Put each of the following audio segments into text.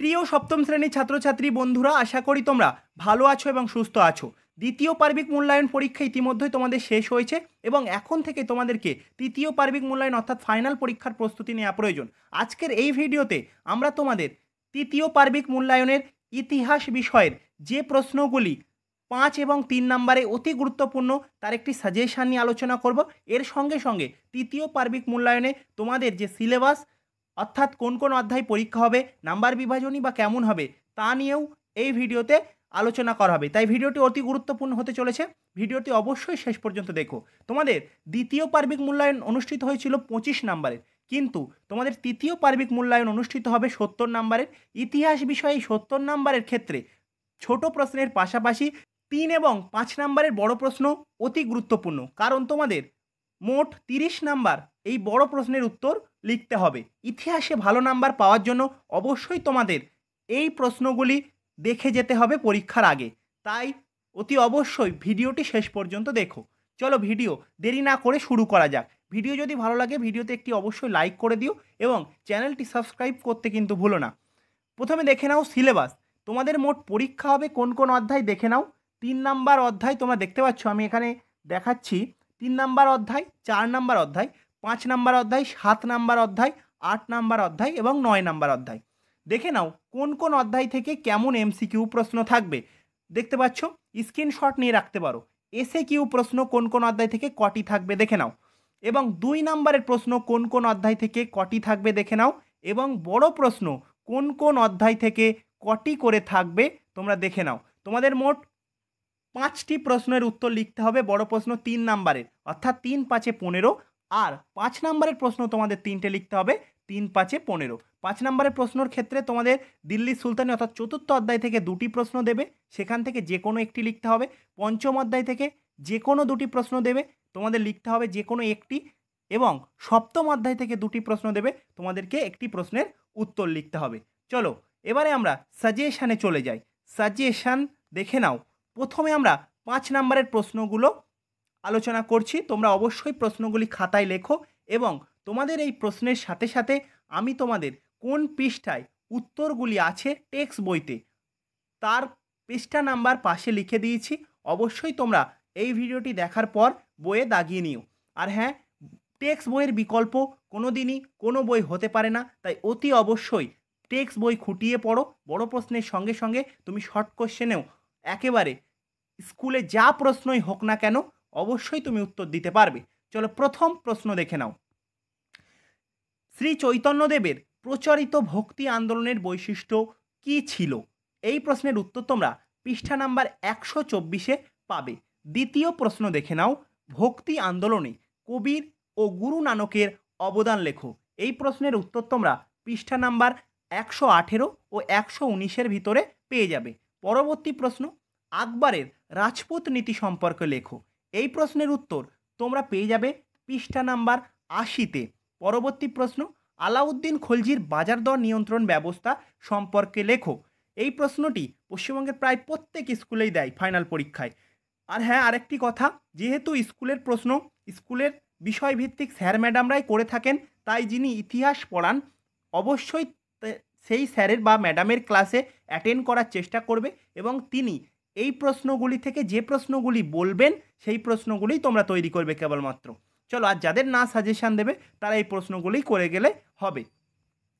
প্রিয় সপ্তম শ্রেণীর ছাত্রছাত্রী বন্ধুরা, আশা করি তোমরা ভালো আছো এবং সুস্থ আছো। দ্বিতীয় পার্বিক মূল্যায়ন পরীক্ষা ইতিমধ্যেই তোমাদের শেষ হয়েছে এবং এখন থেকে তোমাদেরকে তৃতীয় পার্বিক মূল্যায়ন অর্থাৎ ফাইনাল পরীক্ষার প্রস্তুতি নেওয়া প্রয়োজন। আজকের এই ভিডিওতে আমরা তোমাদের তৃতীয় পার্বিক মূল্যায়নের ইতিহাস বিষয়ের যে প্রশ্নগুলি 5 এবং 3 নম্বরে অতি গুরুত্বপূর্ণ তার একটি সাজেশন নিয়ে আলোচনা করব। এর সঙ্গে সঙ্গে তৃতীয় পার্বিক মূল্যায়নে তোমাদের যে সিলেবাস অর্থাৎ কোন কোন অধ্যায় পরীক্ষা হবে, নাম্বার বিভাজনই বা কেমন হবে তা নিয়েও এই ভিডিওতে আলোচনা করা হবে। তাই ভিডিওটি অতি গুরুত্বপূর্ণ হতে চলেছে, ভিডিওটি অবশ্যই শেষ পর্যন্ত দেখো। তোমাদের দ্বিতীয় পার্বিক মূল্যায়ন অনুষ্ঠিত হয়েছিল 25 নম্বরের, কিন্তু তোমাদের তৃতীয় পার্বিক মূল্যায়ন অনুষ্ঠিত হবে 70 নম্বরের। ইতিহাস বিষয়ে 70 নম্বরের ক্ষেত্রে ছোট প্রশ্নের পাশাপাশি 3 এবং 5 নম্বরের বড় প্রশ্ন অতি গুরুত্বপূর্ণ, কারণ তোমাদের মোট 30 নাম্বার এই বড় প্রশ্নের উত্তর লিখতে হবে। ইতিহাসে ভালো নাম্বার পাওয়ার জন্য অবশ্যই তোমাদের এই প্রশ্নগুলি দেখে যেতে হবে পরীক্ষার আগে, তাই অতি অবশ্যই ভিডিওটি শেষ পর্যন্ত দেখো। চলো ভিডিও দেরি না করে শুরু করা যাক। ভিডিও যদি ভালো লাগে ভিডিওতে একটি অবশ্যই লাইক করে দিও এবং চ্যানেলটি সাবস্ক্রাইব করতে কিন্তু ভুলো না। প্রথমে দেখে নাও সিলেবাস। তোমাদের মোট পরীক্ষা হবে কোন কোন অধ্যায় দেখে নাও। 3 নাম্বার অধ্যায় তোমরা দেখতে পাচ্ছ, আমি এখানে দেখাচ্ছি। 3 নাম্বার অধ্যায়, 4 নাম্বার অধ্যায়, 5 নাম্বার অধ্যায়, 7 নাম্বার অধ্যায়, 8 নাম্বার অধ্যায় এবং 9 নাম্বার অধ্যায়। দেখে নাও কোন কোন অধ্যায় থেকে কেমন এমসিকিউ প্রশ্ন থাকবে। দেখতে পাচ্ছ, স্ক্রিনশট নিয়ে রাখতে পারো। এসএকিউ প্রশ্ন কোন কোন অধ্যায় থেকে কটি থাকবে দেখে নাও, এবং 2 নাম্বারের প্রশ্ন কোন কোন অধ্যায় থেকে কটি থাকবে দেখে নাও, এবং বড় প্রশ্ন কোন কোন অধ্যায় থেকে কটি করে থাকবে তোমরা দেখে নাও। তোমাদের মোট 5টি প্রশ্নের উত্তর লিখতে হবে। বড় প্রশ্ন 3 নাম্বারের অর্থাৎ 3 5 15, আর 5 নাম্বারের প্রশ্ন তোমাদের 3টে লিখতে হবে, 3 5 15। 5 নাম্বারের প্রশ্নের ক্ষেত্রে তোমাদের দিল্লি সুলতানি অর্থাৎ 4র্থ অধ্যায় থেকে 2টি প্রশ্ন দেবে, সেখান থেকে যে কোনো একটি লিখতে হবে। 5ম অধ্যায় থেকে যে কোনো 2টি প্রশ্ন দেবে, তোমাদের লিখতে হবে যে কোনো একটি, এবং 7ম অধ্যায় থেকে 2টি প্রশ্ন দেবে, তোমাদেরকে একটি প্রশ্নের উত্তর লিখতে হবে। চলো এবারে আমরা সাজেশানে চলে যাই। সাজেশান দেখে নাও। প্রথমে আমরা 5 নাম্বারের প্রশ্নগুলো আলোচনা করছি। তোমরা অবশ্যই প্রশ্নগুলি খাতায় লেখো, এবং তোমাদের এই প্রশ্নের সাথে সাথে আমি তোমাদের কোন পৃষ্ঠায় উত্তরগুলি আছে টেক্সট বইতে তার পৃষ্ঠা নাম্বার পাশে লিখে দিয়েছি। অবশ্যই তোমরা এই ভিডিওটি দেখার পর বইয়ে দাগিয়ে নিও। আর হ্যাঁ, টেক্সট বইয়ের বিকল্প কোনো দিনই কোনো বই হতে পারে না, তাই অতি অবশ্যই টেক্সট বই খুঁটিয়ে পড়ো। বড় প্রশ্নের সঙ্গে সঙ্গে তুমি শর্ট কোশ্চেনেও একেবারে স্কুলে যা প্রশ্নই হোক না কেন অবশ্যই তুমি উত্তর দিতে পারবে। চলো প্রথম প্রশ্ন দেখে নাও। শ্রী চৈতন্যদেবের প্রচারিত ভক্তি আন্দোলনের বৈশিষ্ট্য কী ছিল? এই প্রশ্নের উত্তর তোমরা পৃষ্ঠা নাম্বার 124-এ পাবে। দ্বিতীয় প্রশ্ন দেখে নাও। ভক্তি আন্দোলনে কবির ও গুরু নানকের অবদান লেখো। এই প্রশ্নের উত্তর তোমরা পৃষ্ঠা নাম্বার 118 ও 119-এর ভিতরে পেয়ে যাবে। পরবর্তী প্রশ্ন, আকবরের রাজপুত নীতি সম্পর্কে লেখো। এই প্রশ্নের উত্তর তোমরা পেয়ে যাবে পৃষ্ঠা নাম্বার 80-তে। পরবর্তী প্রশ্ন, আলাউদ্দিন খলজির বাজার দর নিয়ন্ত্রণ ব্যবস্থা সম্পর্কে লেখো। এই প্রশ্নটি পশ্চিমবঙ্গের প্রায় প্রত্যেক স্কুলেই দেয় ফাইনাল পরীক্ষায়। আর হ্যাঁ, আরেকটি কথা, যেহেতু স্কুলের প্রশ্ন স্কুলের বিষয়ভিত্তিক স্যার ম্যাডামরাই করে থাকেন, তাই যিনি ইতিহাস পড়ান অবশ্যই সেই স্যারের বা ম্যাডামের ক্লাসে অ্যাটেন্ড করার চেষ্টা করবে, এবং তিনি এই প্রশ্নগুলি থেকে যে প্রশ্নগুলি বলবেন সেই প্রশ্নগুলি তোমরা তৈরি করবে কেবলমাত্র। চলো, আর যাদের না সাজেশান দেবে তারা এই প্রশ্নগুলি করে গেলে হবে।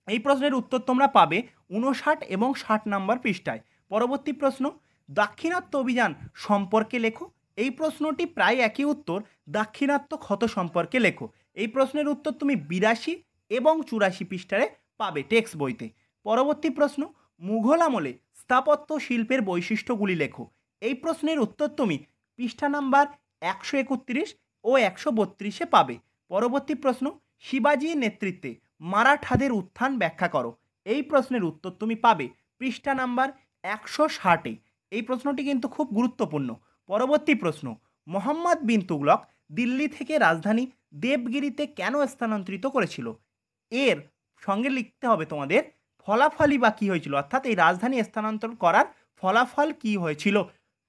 এই প্রশ্নের উত্তর তোমরা পাবে 59 এবং 60 নাম্বার পৃষ্ঠায়। পরবর্তী প্রশ্ন, দাক্ষিণাত্য অভিযান সম্পর্কে লেখো। এই প্রশ্নটি প্রায় একই উত্তর, দাক্ষিণাত্য ক্ষত সম্পর্কে লেখো। এই প্রশ্নের উত্তর তুমি 82 এবং 84 পৃষ্ঠায় পাবে টেক্সট বইতে। পরবর্তী প্রশ্ন, মুঘল আমলে স্থাপত্য শিল্পের বৈশিষ্ট্যগুলি লেখো। এই প্রশ্নের উত্তর তুমি পৃষ্ঠা নাম্বার 131 ও 132-এ পাবে। পরবর্তী প্রশ্ন, শিবাজির নেতৃত্বে মারাঠাদের উত্থান ব্যাখ্যা করো। এই প্রশ্নের উত্তর তুমি পাবে পৃষ্ঠা নাম্বার 160-এ। এই প্রশ্নটি কিন্তু খুব গুরুত্বপূর্ণ। পরবর্তী প্রশ্ন, মোহাম্মদ বিন তুগলক দিল্লি থেকে রাজধানী দেবগিরিতে কেন স্থানান্তরিত করেছিল? এর সঙ্গে লিখতে হবে তোমাদের ফলাফলই বা কী হয়েছিল, অর্থাৎ এই রাজধানী স্থানান্তর করার ফলাফল কী হয়েছিল।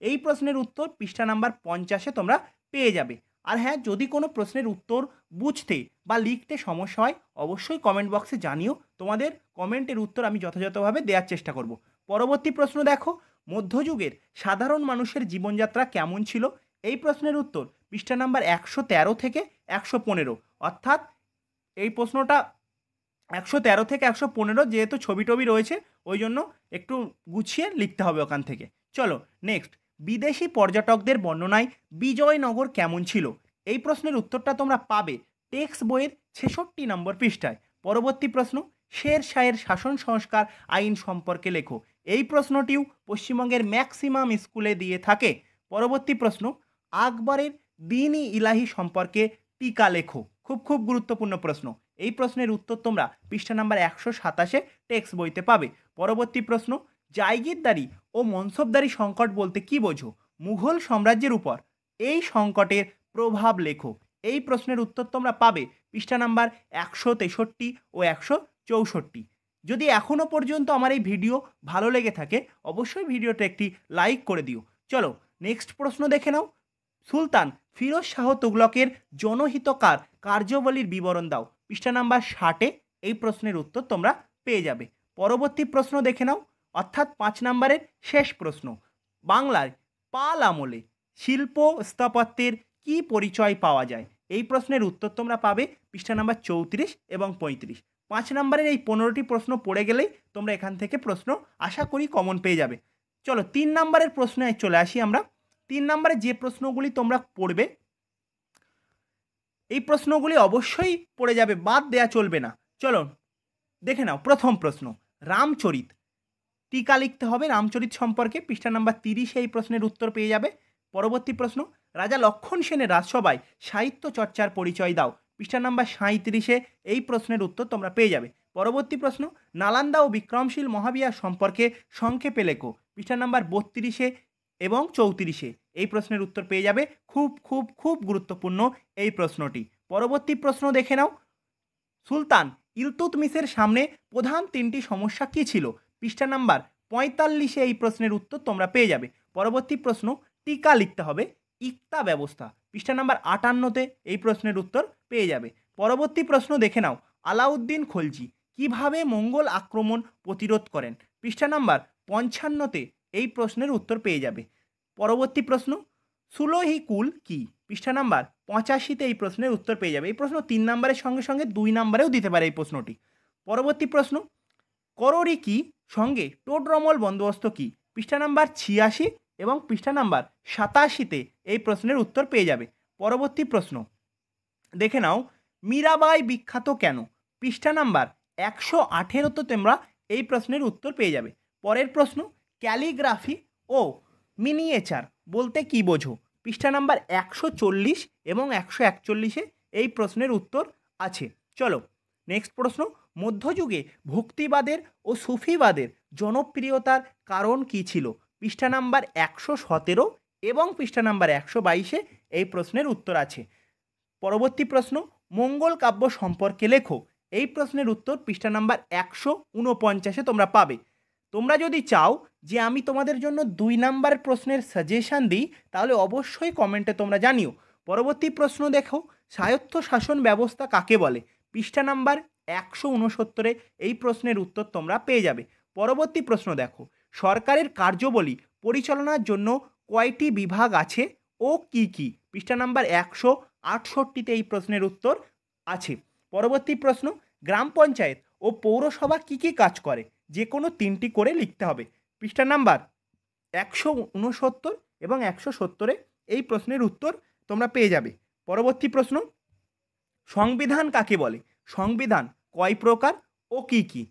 এই প্রশ্নের উত্তর পৃষ্ঠা নাম্বার 50-এ তোমরা পেয়ে যাবে। আর হ্যাঁ, যদি কোনো প্রশ্নের উত্তর বুঝতে বা লিখতে সমস্যা হয় অবশ্যই কমেন্ট বক্সে জানিও, তোমাদের কমেন্টের উত্তর আমি যথাযথভাবে দেওয়ার চেষ্টা করব। পরবর্তী প্রশ্ন দেখো, মধ্যযুগের সাধারণ মানুষের জীবনযাত্রা কেমন ছিল? এই প্রশ্নের উত্তর পৃষ্ঠা নাম্বার 113 থেকে 115, অর্থাৎ এই প্রশ্নটা 113 থেকে 115, যেহেতু ছবি টবি রয়েছে ওই জন্য একটু গুছিয়ে লিখতে হবে ওখান থেকে। চলো নেক্সট, বিদেশি পর্যটকদের বর্ণনায় বিজয়নগর কেমন ছিল? এই প্রশ্নের উত্তরটা তোমরা পাবে টেক্সট বইয়ের 66 নম্বর পৃষ্ঠায়। পরবর্তী প্রশ্ন, শের শাহের শাসন সংস্কার আইন সম্পর্কে লেখো। এই প্রশ্নটিও পশ্চিমবঙ্গের ম্যাক্সিমাম স্কুলে দিয়ে থাকে। পরবর্তী প্রশ্ন, আকবরের দ্বীন-ই ইলাহি সম্পর্কে টিকা লেখো। খুব খুব গুরুত্বপূর্ণ প্রশ্ন। এই প্রশ্নের উত্তর তোমরা পৃষ্ঠা নাম্বার 127 টেক্সট বইতে পাবে। পরবর্তী প্রশ্ন, জায়গিরদারি ও মনসবদারি সংকট বলতে কি বোঝো? মুঘল সাম্রাজ্যের উপর এই সংকটের প্রভাব লেখো। এই প্রশ্নের উত্তর তোমরা পাবে পৃষ্ঠা নাম্বার 163 ও 164। যদি এখনও পর্যন্ত আমার এই ভিডিও ভালো লেগে থাকে অবশ্যই ভিডিওটা একটি লাইক করে দিও। চলো নেক্সট প্রশ্ন দেখে নাও। সুলতান ফিরোজ শাহ তুগলকের জনহিতকার কার্যাবলীর বিবরণ দাও। পৃষ্ঠা নাম্বার 60 এই প্রশ্নের উত্তর তোমরা পেয়ে যাবে। পরবর্তী প্রশ্ন দেখে নাও, অর্থাৎ 5 নম্বরের শেষ প্রশ্ন, বাংলার পাল আমলে শিল্প স্থাপত্যের কি পরিচয় পাওয়া যায়? এই প্রশ্নের উত্তর তোমরা পাবে পৃষ্ঠা নাম্বার 34 এবং 35। 5 নম্বরের এই 15টি প্রশ্ন পড়ে গেলেই তোমরা এখান থেকে প্রশ্ন আশা করি কমন পেয়ে যাবে। চলো 3 নম্বরের প্রশ্নে চলে আসি আমরা। 3 নম্বরে যে প্রশ্নগুলি তোমরা পড়বে এই প্রশ্নগুলি অবশ্যই পড়ে যাবে, বাদ দেয়া চলবে না। চলো দেখে নাও। প্রথম প্রশ্ন, রামচরিত টিকা লিখতে হবে রামচরিত সম্পর্কে। পৃষ্ঠা নাম্বার 30 এই প্রশ্নের উত্তর পেয়ে যাবে। পরবর্তী প্রশ্ন, রাজা লক্ষণ সেনের রাজসভায় সাহিত্য চর্চার পরিচয় দাও। পৃষ্ঠা নাম্বার 37 এই প্রশ্নের উত্তর তোমরা পেয়ে যাবে। পরবর্তী প্রশ্ন, নালন্দা ও বিক্রমশীল মহাবিহার সম্পর্কে সংক্ষেপে লেখো। পৃষ্ঠা নাম্বার 32 এবং 34 এই প্রশ্নের উত্তর পেয়ে যাবে। খুব খুব খুব গুরুত্বপূর্ণ এই প্রশ্নটি। পরবর্তী প্রশ্ন দেখে নাও, সুলতান ইলতুৎমিশের সামনে প্রধান 3টি সমস্যা কী ছিল? পৃষ্ঠা নাম্বার 45 এই প্রশ্নের উত্তর তোমরা পেয়ে যাবে। পরবর্তী প্রশ্ন, টিকা লিখতে হবে ইক্তা ব্যবস্থা। পৃষ্ঠা নাম্বার 58 এই প্রশ্নের উত্তর পেয়ে যাবে। পরবর্তী প্রশ্ন দেখে নাও, আলাউদ্দিন খলজি কিভাবে মঙ্গল আক্রমণ প্রতিরোধ করেন? পৃষ্ঠা নাম্বার 55 এই প্রশ্নের উত্তর পেয়ে যাবে। পরবর্তী প্রশ্ন, সুলহি কুল কি? পৃষ্ঠা নাম্বার 85 এই প্রশ্নের উত্তর পেয়ে যাবে। এই প্রশ্ন 3 নম্বরের সঙ্গে সঙ্গে 2 নম্বরেও দিতে পারে এই প্রশ্নটি। পরবর্তী প্রশ্ন, কররি কি সঙ্গে টোডরমল বন্দোবস্ত কি? পৃষ্ঠা নাম্বার 86 এবং পৃষ্ঠা নাম্বার 87 এই প্রশ্নের উত্তর পেয়ে যাবে। পরবর্তী প্রশ্ন দেখে নাও, মীরাবাই বিখ্যাত কেন? পৃষ্ঠা নাম্বার 118 তোমরা এই প্রশ্নের উত্তর পেয়ে যাবে। পরের প্রশ্ন, ক্যালিগ্রাফি ও মিনিয়েচার বলতে কি বোঝো? পৃষ্ঠা নাম্বার 140 এবং 141 এই প্রশ্নের উত্তর আছে। চলো নেক্সট প্রশ্ন, মধ্যযুগে ভক্তিবাদের ও সুফিবাদের জনপ্রিয়তার কারণ কি ছিল? পৃষ্ঠা নাম্বার 117 এবং পৃষ্ঠা নাম্বার 122 এই প্রশ্নের উত্তর আছে। পরবর্তী প্রশ্ন, মঙ্গল কাব্য সম্পর্কে লেখো। এই প্রশ্নের উত্তর পৃষ্ঠা নাম্বার 149 তোমরা পাবে। তোমরা যদি চাও যে আমি তোমাদের জন্য 2 নাম্বার প্রশ্নের সাজেশান দিই তাহলে অবশ্যই কমেন্টে তোমরা জানিও। পরবর্তী প্রশ্ন দেখো, স্বায়ত্ত শাসন ব্যবস্থা কাকে বলে? পৃষ্ঠা নাম্বার 169 এই প্রশ্নের উত্তর তোমরা পেয়ে যাবে। পরবর্তী প্রশ্ন দেখো, সরকারের কার্যাবলী পরিচালনার জন্য কয়টি বিভাগ আছে ও কি কি? পৃষ্ঠা নাম্বার 168 এই প্রশ্নের উত্তর আছে। পরবর্তী প্রশ্ন, গ্রাম পঞ্চায়েত ও পৌরসভা কি কি কাজ করে? যে কোনো 3টি করে লিখতে হবে। পৃষ্ঠা নাম্বার 169 এবং 170 এই প্রশ্নের উত্তর তোমরা পেয়ে যাবে। পরবর্তী প্রশ্ন, সংবিধান কাকে বলে? সংবিধান কয় প্রকার ও কি কি?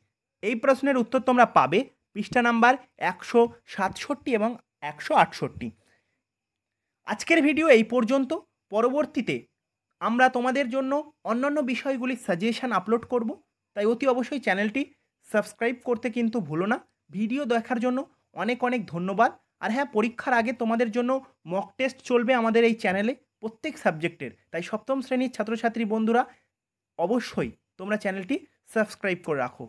এই প্রশ্নের উত্তর তোমরা পাবে পৃষ্ঠা নাম্বার 167 এবং 168। আজকের ভিডিও এই পর্যন্ত। পরবর্তীতে আমরা তোমাদের জন্য অন্যান্য বিষয়গুলির সাজেশান আপলোড করব, তাই অতি অবশ্যই চ্যানেলটি সাবস্ক্রাইব করতে কিন্তু ভুলো না। ভিডিও দেখার জন্য অনেক অনেক ধন্যবাদ। আর হ্যাঁ, পরীক্ষার আগে তোমাদের জন্য মক টেস্ট চলবে আমাদের এই চ্যানেলে প্রত্যেক সাবজেক্টের, তাই সপ্তম শ্রেণীর ছাত্রছাত্রী বন্ধুরা অবশ্যই তোমরা চ্যানেলটি সাবস্ক্রাইব করে রাখো।